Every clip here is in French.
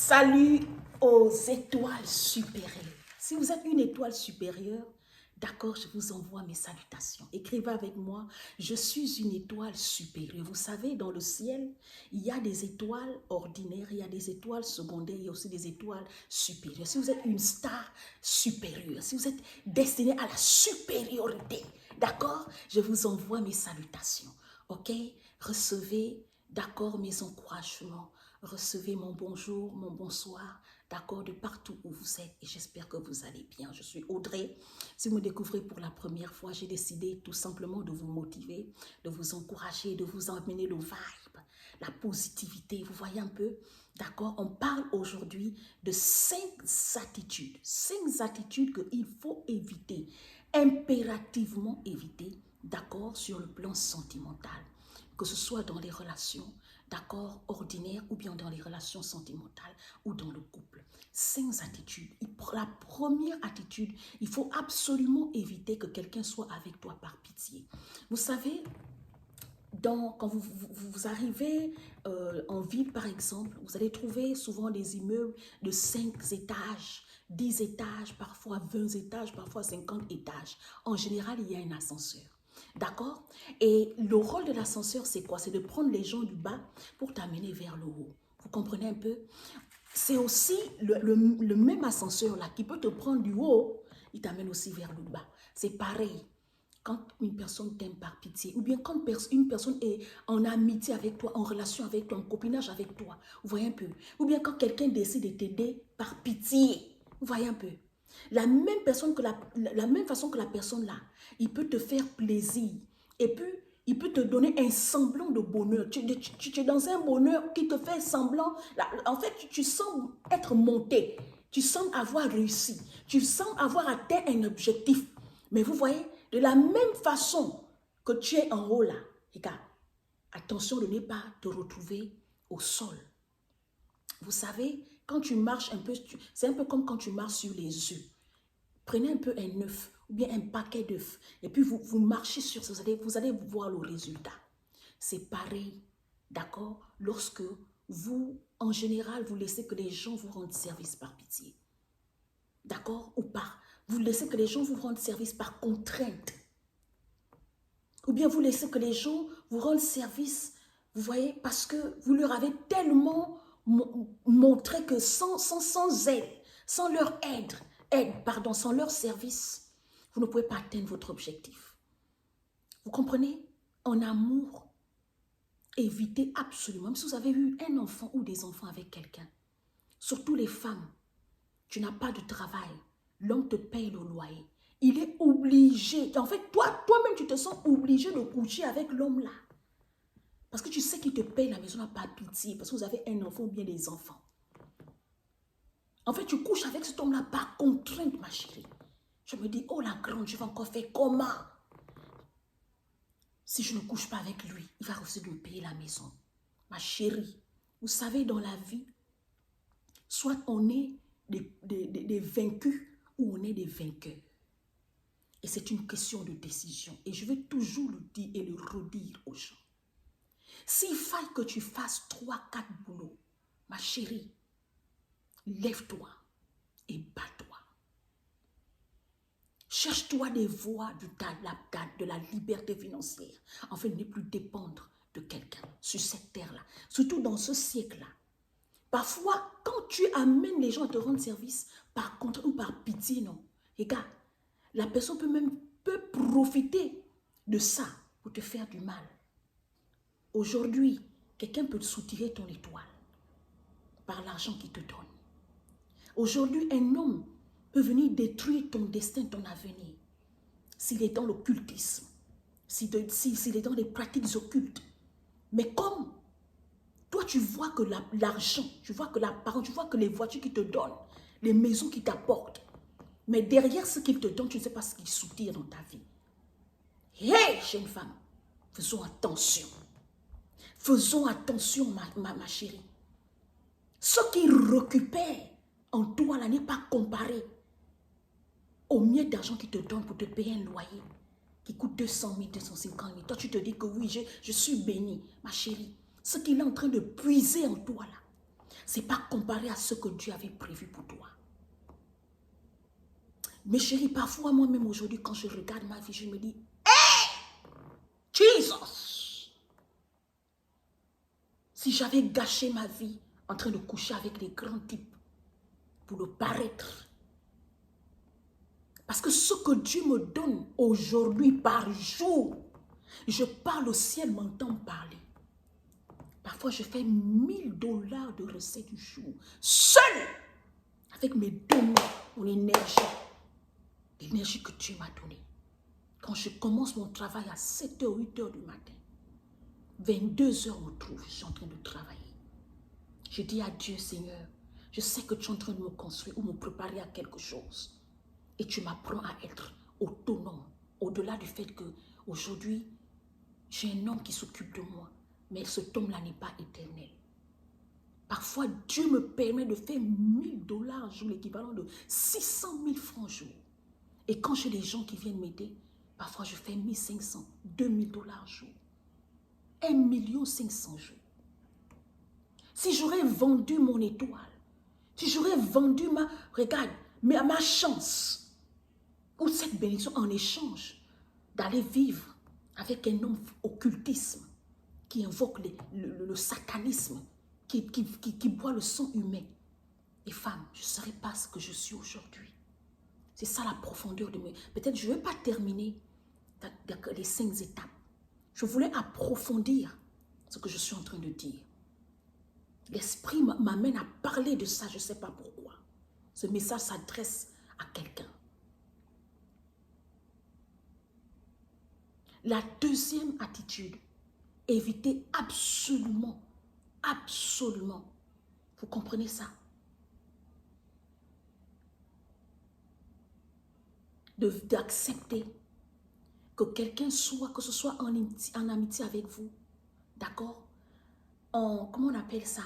Salut aux étoiles supérieures. Si vous êtes une étoile supérieure, d'accord, je vous envoie mes salutations. Écrivez avec moi, je suis une étoile supérieure. Vous savez, dans le ciel, il y a des étoiles ordinaires, il y a des étoiles secondaires, il y a aussi des étoiles supérieures. Si vous êtes une star supérieure, si vous êtes destiné à la supériorité, d'accord, je vous envoie mes salutations. Ok, recevez, d'accord, mes encouragements. Recevez mon bonjour, mon bonsoir, d'accord, de partout où vous êtes et j'espère que vous allez bien. Je suis Audrey. Si vous me découvrez pour la première fois, j'ai décidé tout simplement de vous motiver, de vous encourager, de vous emmener le vibe, la positivité. Vous voyez un peu, d'accord? On parle aujourd'hui de 5 attitudes qu'il faut éviter, impérativement éviter, d'accord, sur le plan sentimental, que ce soit dans les relations, d'accord, ordinaire ou bien dans les relations sentimentales ou dans le couple. 5 attitudes. La première attitude, il faut absolument éviter que quelqu'un soit avec toi par pitié. Vous savez, quand vous arrivez en ville par exemple, vous allez trouver souvent des immeubles de 5 étages, 10 étages, parfois 20 étages, parfois 50 étages. En général, il y a un ascenseur. D'accord? Et le rôle de l'ascenseur, c'est quoi? C'est de prendre les gens du bas pour t'amener vers le haut. Vous comprenez un peu? C'est aussi le même ascenseur là qui peut te prendre du haut, il t'amène aussi vers le bas. C'est pareil. Quand une personne t'aime par pitié, ou bien quand une personne est en amitié avec toi, en relation avec toi, en copinage avec toi, vous voyez un peu. Ou bien quand quelqu'un décide de t'aider par pitié, vous voyez un peu. La même façon que la personne là, il peut te faire plaisir. Et puis, il peut te donner un semblant de bonheur. Tu es dans un bonheur qui te fait semblant. En fait, tu sens être monté. Tu sens avoir réussi. Tu sens avoir atteint un objectif. Mais vous voyez, de la même façon que tu es en haut là, regarde, attention de ne pas te retrouver au sol. Vous savez, quand tu marches un peu, c'est un peu comme quand tu marches sur les œufs. Prenez un peu un œuf ou bien un paquet d'œufs et puis vous marchez sur ça, vous allez voir le résultat. C'est pareil, d'accord, lorsque vous, en général, vous laissez que les gens vous rendent service par pitié. D'accord? Ou pas. Vous laissez que les gens vous rendent service par contrainte. Ou bien vous laissez que les gens vous rendent service, vous voyez, parce que vous leur avez tellement montré que sans elle, sans leur sans leur service, vous ne pouvez pas atteindre votre objectif. Vous comprenez? En amour, évitez absolument, même si vous avez eu un enfant ou des enfants avec quelqu'un, surtout les femmes, tu n'as pas de travail, l'homme te paye le loyer. Il est obligé, en fait, toi-même, tu te sens obligé de coucher avec l'homme là. Parce que tu sais qu'il te paye la maison, n'a pas pitié, parce que vous avez un enfant ou bien des enfants. En fait, tu couches avec cet homme-là par contrainte, ma chérie. Je me dis, oh la grande, je vais encore faire comment? Si je ne couche pas avec lui, il va refuser de me payer la maison. Ma chérie, vous savez, dans la vie, soit on est des vaincus ou on est des vainqueurs. Et c'est une question de décision. Et je vais toujours le dire et le redire aux gens. S'il faille que tu fasses 3, 4 boulots, ma chérie, lève-toi et bats-toi. Cherche-toi des voies de la liberté financière. Afin de ne plus dépendre de quelqu'un sur cette terre-là. Surtout dans ce siècle-là. Parfois, quand tu amènes les gens à te rendre service, par contre ou par pitié, non. Regarde, la personne peut profiter de ça pour te faire du mal. Aujourd'hui, quelqu'un peut soutirer ton étoile par l'argent qu'il te donne. Aujourd'hui, un homme peut venir détruire ton destin, ton avenir, s'il est dans l'occultisme, s'il est dans les pratiques occultes. Mais comme toi, tu vois que l'argent, tu vois que la parole, tu vois que les voitures qu'il te donnent, les maisons qu'il t'apportent, mais derrière ce qu'il te donne, tu ne sais pas ce qu'il soutire dans ta vie. Hey, jeune femme, faisons attention. Faisons attention, ma chérie. Ce qu'il récupère en toi, là, n'est pas comparé au mieux d'argent qu'il te donne pour te payer un loyer qui coûte 200 000, 250 000. Toi, tu te dis que oui, je suis bénie, ma chérie. Ce qu'il est en train de puiser en toi, là, Ce n'est pas comparé à ce que Dieu avait prévu pour toi. Mais chérie, parfois moi-même aujourd'hui, quand je regarde ma vie, je me dis, Jesus! Si j'avais gâché ma vie en train de coucher avec les grands types pour le paraître. Parce que ce que Dieu me donne aujourd'hui par jour, je parle au ciel, m'entend parler. Parfois, je fais 1000 $ de recettes du jour, seul, avec mes 2 mains, mon énergie, l'énergie que Dieu m'a donnée. Quand je commence mon travail à 7h, 8h du matin, 22h me trouve, je suis en train de travailler. Je dis à Dieu, Seigneur, je sais que tu es en train de me construire ou me préparer à quelque chose. Et tu m'apprends à être autonome, au-delà du fait qu'aujourd'hui, j'ai un homme qui s'occupe de moi, mais cet homme-là n'est pas éternel. Parfois, Dieu me permet de faire 1000 $ jour, l'équivalent de 600 000 francs jour. Et quand j'ai des gens qui viennent m'aider, parfois je fais 1500, 2000 $ jour. 1 500 000 jours. Si j'aurais vendu mon étoile, si j'aurais vendu regarde, ma chance, ou cette bénédiction en échange d'aller vivre avec un homme occultisme qui invoque le satanisme, qui boit le sang humain. Et femme, je ne serais pas ce que je suis aujourd'hui. C'est ça la profondeur de mes... Peut-être je ne vais pas terminer les 5 étapes. Je voulais approfondir ce que je suis en train de dire. L'esprit m'amène à parler de ça, je ne sais pas pourquoi. Ce message s'adresse à quelqu'un. La deuxième attitude, évitez absolument, vous comprenez ça? D'accepter que quelqu'un soit, que ce soit en amitié avec vous, d'accord? Comment on appelle ça?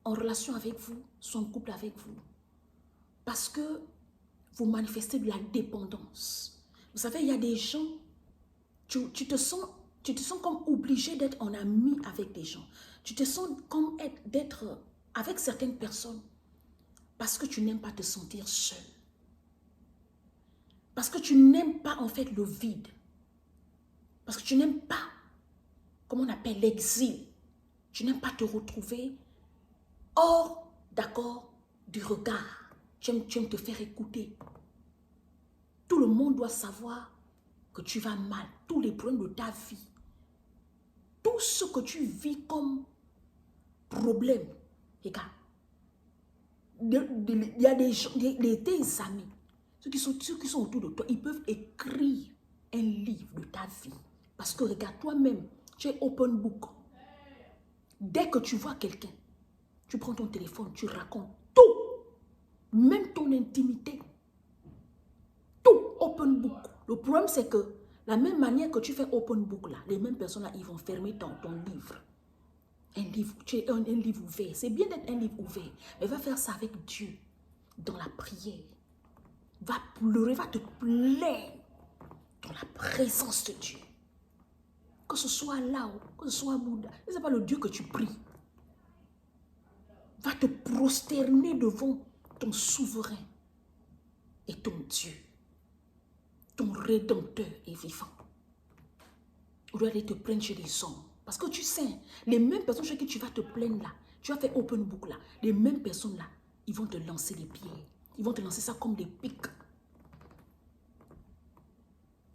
En relation avec vous, soit en couple avec vous. Parce que vous manifestez de la dépendance. Vous savez, il y a des gens, tu te sens comme obligé d'être en ami avec des gens. Tu te sens comme d'être avec certaines personnes parce que tu n'aimes pas te sentir seul. Parce que tu n'aimes pas en fait le vide. Parce que tu n'aimes pas, comment on appelle, l'exil. Tu n'aimes pas te retrouver hors, d'accord, du regard. Tu aimes te faire écouter. Tout le monde doit savoir que tu vas mal. Tous les problèmes de ta vie. Tout ce que tu vis comme problème. Regarde. Il y a des gens, tes amis, ceux qui sont autour de toi, ils peuvent écrire un livre de ta vie. Parce que regarde, toi-même, tu es open book. Dès que tu vois quelqu'un, tu prends ton téléphone, tu racontes tout. Même ton intimité. Tout open book. Le problème, c'est que la même manière que tu fais open book là, les mêmes personnes là, ils vont fermer ton livre. Un livre, tu es un livre ouvert. C'est bien d'être un livre ouvert. Mais va faire ça avec Dieu. Dans la prière. Va pleurer, va te plaindre dans la présence de Dieu. Que ce soit là, que ce soit Bouddha. Ce n'est pas le Dieu que tu pries. Va te prosterner devant ton souverain et ton Dieu. Ton rédempteur est vivant. On doit aller te plaindre chez les hommes. Parce que tu sais, les mêmes personnes chez qui tu vas te plaindre là, tu vas faire open book là, les mêmes personnes là, ils vont te lancer des pierres. Ils vont te lancer ça comme des pics.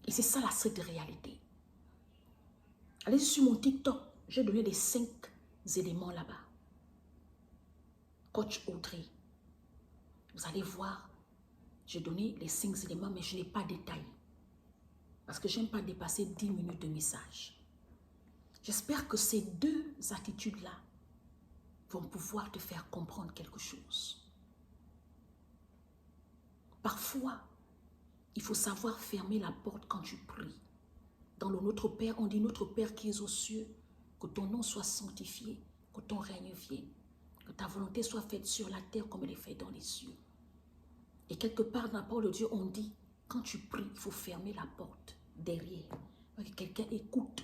Et c'est ça la stricte réalité. Allez sur mon TikTok, j'ai donné les 5 éléments là-bas. Coach Audrey. Vous allez voir, j'ai donné les 5 éléments, mais je n'ai pas détaillé. Parce que je n'aime pas dépasser 10 minutes de message. J'espère que ces 2 attitudes-là vont pouvoir te faire comprendre quelque chose. Parfois, il faut savoir fermer la porte quand tu pries. Dans le Notre Père, on dit Notre Père qui es aux cieux, que ton nom soit sanctifié, que ton règne vienne, que ta volonté soit faite sur la terre comme elle est faite dans les cieux. Et quelque part dans la parole de Dieu, on dit, quand tu pries, il faut fermer la porte derrière, pour que quelqu'un écoute